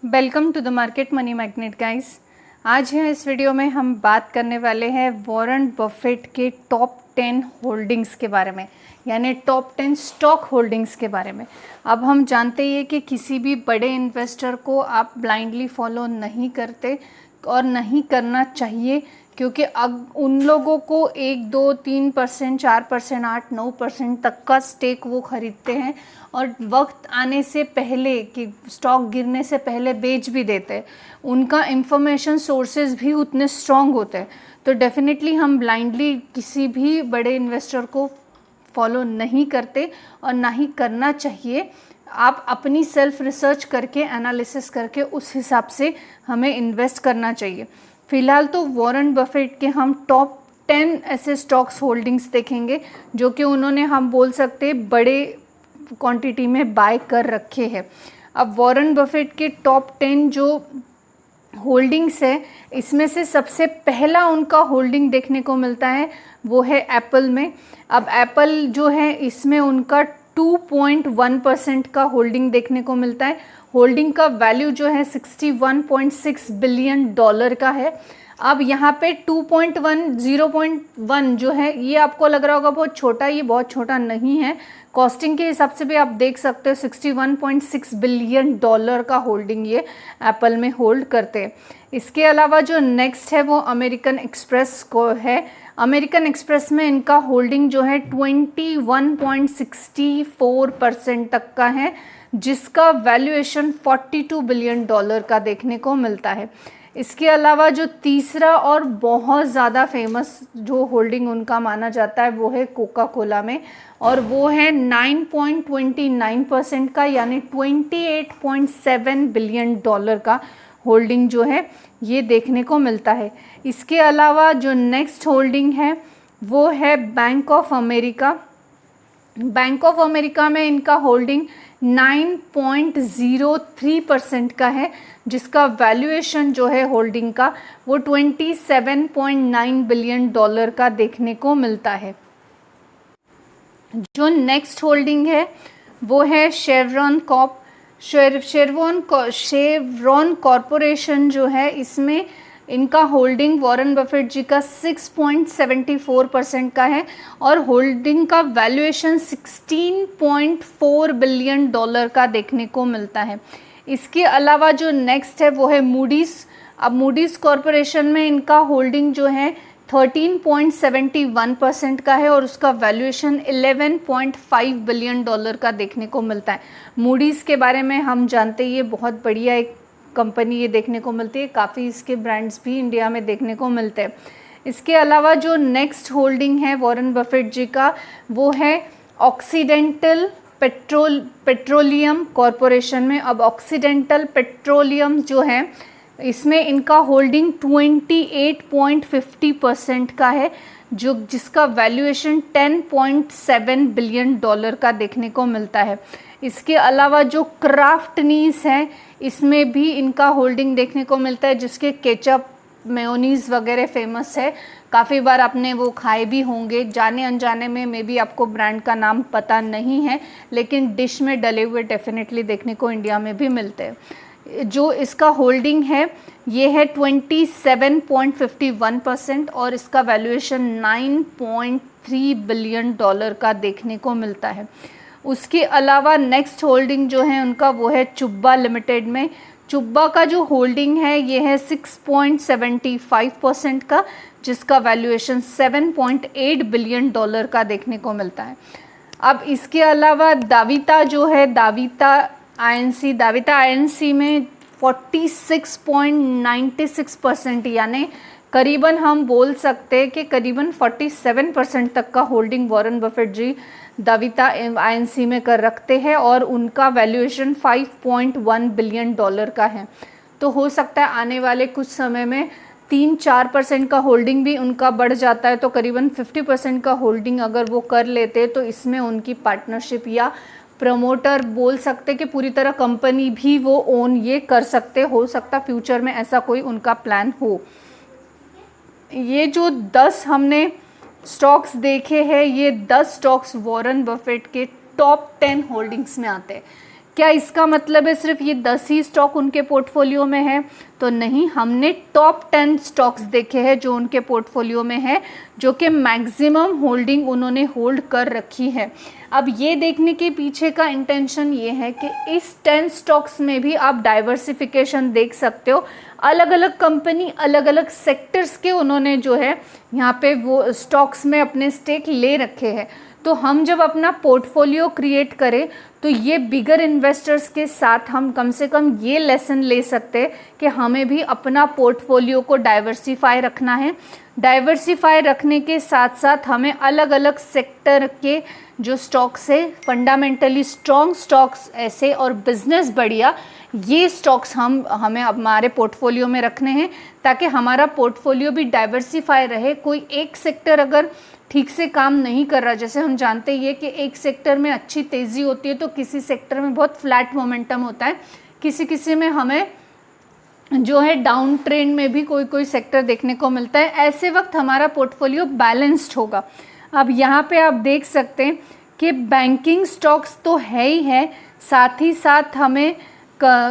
Welcome to the Market Money Magnet guys. आज है इस वीडियो में हम बात करने वाले हैं वॉरेन बफेट के टॉप 10 होल्डिंग्स के बारे में, यानी टॉप 10 स्टॉक होल्डिंग्स के बारे में। अब हम जानते ही हैं कि किसी भी बड़े इन्वेस्टर को आप ब्लाइंडली फॉलो नहीं करते और नहीं करना चाहिए, क्योंकि अब उन लोगों को 1, 2, 3%, 4%, 8, 9% तक का स्टेक वो खरीदते हैं और वक्त आने से पहले कि स्टॉक गिरने से पहले बेच भी देते हैं। उनका इंफॉर्मेशन सोर्सेज भी उतने स्ट्रॉन्ग होते हैं। तो डेफिनेटली हम ब्लाइंडली किसी भी बड़े इन्वेस्टर को फॉलो नहीं करते और ना ही करना चाहिए। आप अपनी सेल्फ रिसर्च करके, एनालिसिस करके उस हिसाब से हमें इन्वेस्ट करना चाहिए। फ़िलहाल तो वॉरेन बफेट के हम टॉप 10 ऐसे स्टॉक्स होल्डिंग्स देखेंगे जो कि उन्होंने, हम बोल सकते हैं, बड़े क्वांटिटी में बाय कर रखे हैं। अब वॉरेन बफेट के टॉप 10 जो होल्डिंग्स है, इसमें से सबसे पहला उनका होल्डिंग देखने को मिलता है वो है एप्पल में। अब एप्पल जो है, इसमें उनका 2.1% का होल्डिंग देखने को मिलता है। होल्डिंग का वैल्यू जो है $61.6 बिलियन का है। अब यहाँ पे 2.1, 0.1 जो है, ये आपको लग रहा होगा बहुत छोटा, ये बहुत छोटा नहीं है। कॉस्टिंग के हिसाब से भी आप देख सकते हो $61.6 बिलियन का होल्डिंग ये एप्पल में होल्ड करते हैं। इसके अलावा जो नेक्स्ट है वो अमेरिकन एक्सप्रेस को है। अमेरिकन एक्सप्रेस में इनका होल्डिंग जो है 21.64% तक का है, जिसका वैल्यूएशन $42 बिलियन का देखने को मिलता है। इसके अलावा जो तीसरा और बहुत ज़्यादा फेमस जो होल्डिंग उनका माना जाता है वो है कोका कोला में, और वो है 9.29% का, यानी $28.7 बिलियन का होल्डिंग जो है ये देखने को मिलता है। इसके अलावा जो नेक्स्ट होल्डिंग है वो है bank of America. Bank of America में इनका होल्डिंग 9.03% का है, जिसका वैल्यूएशन जो है होल्डिंग का वो $27.9 बिलियन का देखने को मिलता है। जो नेक्स्ट होल्डिंग है वो है शेवरॉन कॉर्प। शेवरॉन कॉरपोरेशन जो है, इसमें इनका होल्डिंग वॉरेन बफेट जी का 6.74% का है और होल्डिंग का वैल्यूएशन $16.4 बिलियन का देखने को मिलता है। इसके अलावा जो नेक्स्ट है वो है मूडीज़। अब मूडीज़ कॉरपोरेशन में इनका होल्डिंग जो है 13.71% का है और उसका वैल्यूएशन $11.5 बिलियन का देखने को मिलता है। मूडीज़ के बारे में हम जानते ही, ये बहुत बढ़िया एक कंपनी ये देखने को मिलती है। काफ़ी इसके ब्रांड्स भी इंडिया में देखने को मिलते हैं। इसके अलावा जो नेक्स्ट होल्डिंग है वॉरेन बफेट जी का वो है ऑक्सीडेंटल पेट्रोलियम कॉरपोरेशन में। अब ऑक्सीडेंटल पेट्रोलियम जो है, इसमें इनका होल्डिंग 28.50% का है, जिसका वैल्यूएशन $10.7 बिलियन का देखने को मिलता है। इसके अलावा जो क्राफ्ट नीज है, इसमें भी इनका होल्डिंग देखने को मिलता है, जिसके केचप, मेयोनीज वगैरह फेमस है। काफ़ी बार आपने वो खाए भी होंगे, जाने अनजाने में, मे बी आपको ब्रांड का नाम पता नहीं है, लेकिन डिश में डले हुए डेफिनेटली देखने को इंडिया में भी मिलते हैं। जो इसका होल्डिंग है ये है 27.51% और इसका वैल्यूएशन $9.3 बिलियन का देखने को मिलता है। उसके अलावा नेक्स्ट होल्डिंग जो है उनका वो है चुब्बा लिमिटेड में। चुब्बा का जो होल्डिंग है ये है 6.75% का, जिसका वैल्यूएशन $7.8 बिलियन का देखने को मिलता है। अब इसके अलावा दाविता जो है, दाविता आईएनसी में 46.96%, यानी करीबन हम बोल सकते हैं कि करीबन 47% तक का होल्डिंग वॉरेन बफेट जी दाविता आईएनसी में कर रखते हैं और उनका वैल्यूएशन $5.1 बिलियन का है। तो हो सकता है आने वाले कुछ समय में 3-4% का होल्डिंग भी उनका बढ़ जाता है, तो करीबन 50% का होल्डिंग अगर वो कर लेते तो इसमें उनकी पार्टनरशिप या प्रमोटर बोल सकते कि पूरी तरह कंपनी भी वो ओन ये कर सकते। हो सकता फ्यूचर में ऐसा कोई उनका प्लान हो। ये जो 10 हमने स्टॉक्स देखे हैं, ये 10 स्टॉक्स वॉरेन बफेट के टॉप 10 होल्डिंग्स में आते हैं। क्या इसका मतलब है सिर्फ ये 10 ही स्टॉक उनके पोर्टफोलियो में है? तो नहीं, हमने टॉप 10 स्टॉक्स देखे हैं जो उनके पोर्टफोलियो में है, जो कि मैक्सिमम होल्डिंग उन्होंने होल्ड कर रखी है। अब ये देखने के पीछे का इंटेंशन ये है कि इस 10 स्टॉक्स में भी आप डाइवर्सिफिकेशन देख सकते हो। अलग अलग कंपनी, अलग अलग सेक्टर्स के उन्होंने जो है यहाँ पे वो स्टॉक्स में अपने स्टेक ले रखे हैं। तो हम जब अपना पोर्टफोलियो क्रिएट करें तो ये बिगर इन्वेस्टर्स के साथ हम कम से कम ये लेसन ले सकते हैं कि हमें भी अपना पोर्टफोलियो को डाइवर्सिफाई रखना है। डाइवर्सिफाई रखने के साथ साथ हमें अलग अलग सेक्टर के जो स्टॉक्स है, फंडामेंटली स्ट्रॉन्ग स्टॉक्स ऐसे और बिजनेस बढ़िया, ये स्टॉक्स हमें हमारे पोर्टफोलियो में रखने हैं ताकि हमारा पोर्टफोलियो भी डाइवर्सिफाई रहे। कोई एक सेक्टर अगर ठीक से काम नहीं कर रहा, जैसे हम जानते ही है कि एक सेक्टर में अच्छी तेज़ी होती है तो किसी सेक्टर में बहुत फ्लैट मोमेंटम होता है, किसी किसी में हमें जो है डाउन ट्रेंड में भी कोई कोई सेक्टर देखने को मिलता है। ऐसे वक्त हमारा पोर्टफोलियो बैलेंस्ड होगा। अब यहाँ पे आप देख सकते हैं कि बैंकिंग स्टॉक्स तो है ही है, साथ ही साथ हमें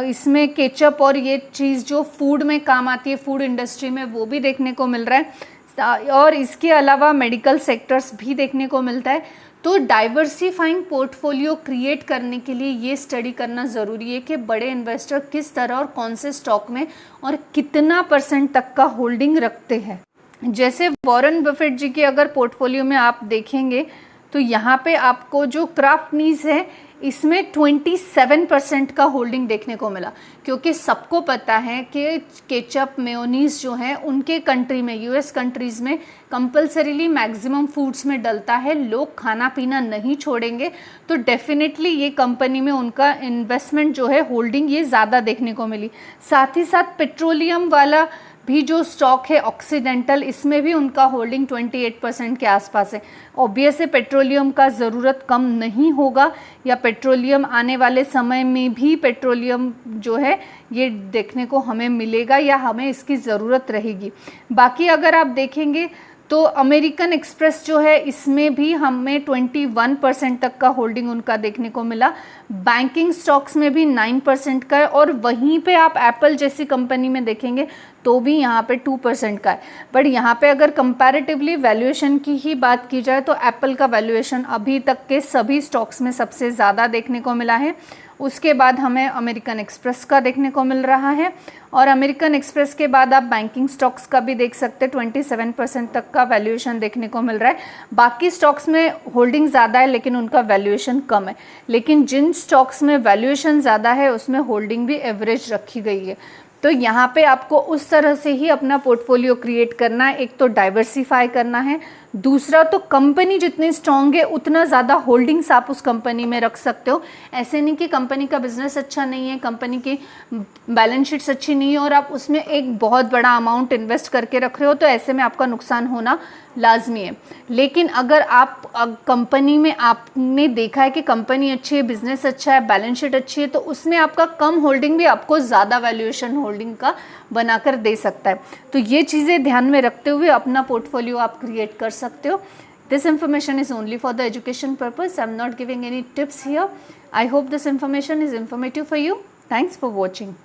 इसमें केचप और ये चीज़ जो फूड में काम आती है, फूड इंडस्ट्री में, वो भी देखने को मिल रहा है, और इसके अलावा मेडिकल सेक्टर्स भी देखने को मिलता है। तो डाइवर्सिफाइंग पोर्टफोलियो क्रिएट करने के लिए ये स्टडी करना ज़रूरी है कि बड़े इन्वेस्टर किस तरह और कौन से स्टॉक में और कितना % तक का होल्डिंग रखते हैं। जैसे वॉरेन बफेट जी के अगर पोर्टफोलियो में आप देखेंगे तो यहाँ पे आपको जो क्राफ्ट नीज है इसमें 27% का होल्डिंग देखने को मिला, क्योंकि सबको पता है कि केचप मेयोनीज जो है उनके कंट्री में, यूएस कंट्रीज़ में कंपलसरीली मैक्सिमम फूड्स में डलता है। लोग खाना पीना नहीं छोड़ेंगे तो डेफिनेटली ये कंपनी में उनका इन्वेस्टमेंट जो है, होल्डिंग ये ज़्यादा देखने को मिली। साथ ही साथ पेट्रोलियम वाला भी जो स्टॉक है ऑक्सीडेंटल, इसमें भी उनका होल्डिंग 28% के आसपास है। ऑब्वियस है पेट्रोलियम का ज़रूरत कम नहीं होगा, या पेट्रोलियम आने वाले समय में भी पेट्रोलियम जो है ये देखने को हमें मिलेगा या हमें इसकी ज़रूरत रहेगी। बाकी अगर आप देखेंगे तो अमेरिकन एक्सप्रेस जो है इसमें भी हमें 21% तक का होल्डिंग उनका देखने को मिला। बैंकिंग स्टॉक्स में भी 9% का है, और वहीं पे आप एप्पल जैसी कंपनी में देखेंगे तो भी यहाँ पे 2% का है। बट यहाँ पे अगर कंपैरेटिवली वैल्यूएशन की ही बात की जाए तो एप्पल का वैल्यूएशन अभी तक के सभी स्टॉक्स में सबसे ज़्यादा देखने को मिला है। उसके बाद हमें अमेरिकन एक्सप्रेस का देखने को मिल रहा है, और अमेरिकन एक्सप्रेस के बाद आप बैंकिंग स्टॉक्स का भी देख सकते हैं, 27% तक का वैल्यूएशन देखने को मिल रहा है। बाकी स्टॉक्स में होल्डिंग ज़्यादा है लेकिन उनका वैल्यूएशन कम है, लेकिन जिन स्टॉक्स में वैल्यूएशन ज़्यादा है उसमें होल्डिंग भी एवरेज रखी गई है। तो यहाँ पे आपको उस तरह से ही अपना पोर्टफोलियो क्रिएट करना है। एक तो डाइवर्सिफाई करना है, दूसरा तो कंपनी जितनी स्ट्रांग है उतना ज़्यादा होल्डिंग्स आप उस कंपनी में रख सकते हो। ऐसे नहीं कि कंपनी का बिजनेस अच्छा नहीं है, कंपनी की बैलेंस शीट्स अच्छी नहीं है और आप उसमें एक बहुत बड़ा अमाउंट इन्वेस्ट करके रख रहे हो, तो ऐसे में आपका नुकसान होना लाजमी है। लेकिन अगर आप कंपनी में आपने देखा है कि कंपनी अच्छी है, बिजनेस अच्छा है, बैलेंस शीट अच्छी है, तो उसमें आपका कम होल्डिंग भी आपको ज़्यादा वैल्यूएशन होल्डिंग का बनाकर दे सकता है। तो ये चीज़ें ध्यान में रखते हुए अपना पोर्टफोलियो आप क्रिएट कर सकते हो। This information is only for the education purpose. I'm not giving any tips here. I hope this information is informative for you. Thanks for watching.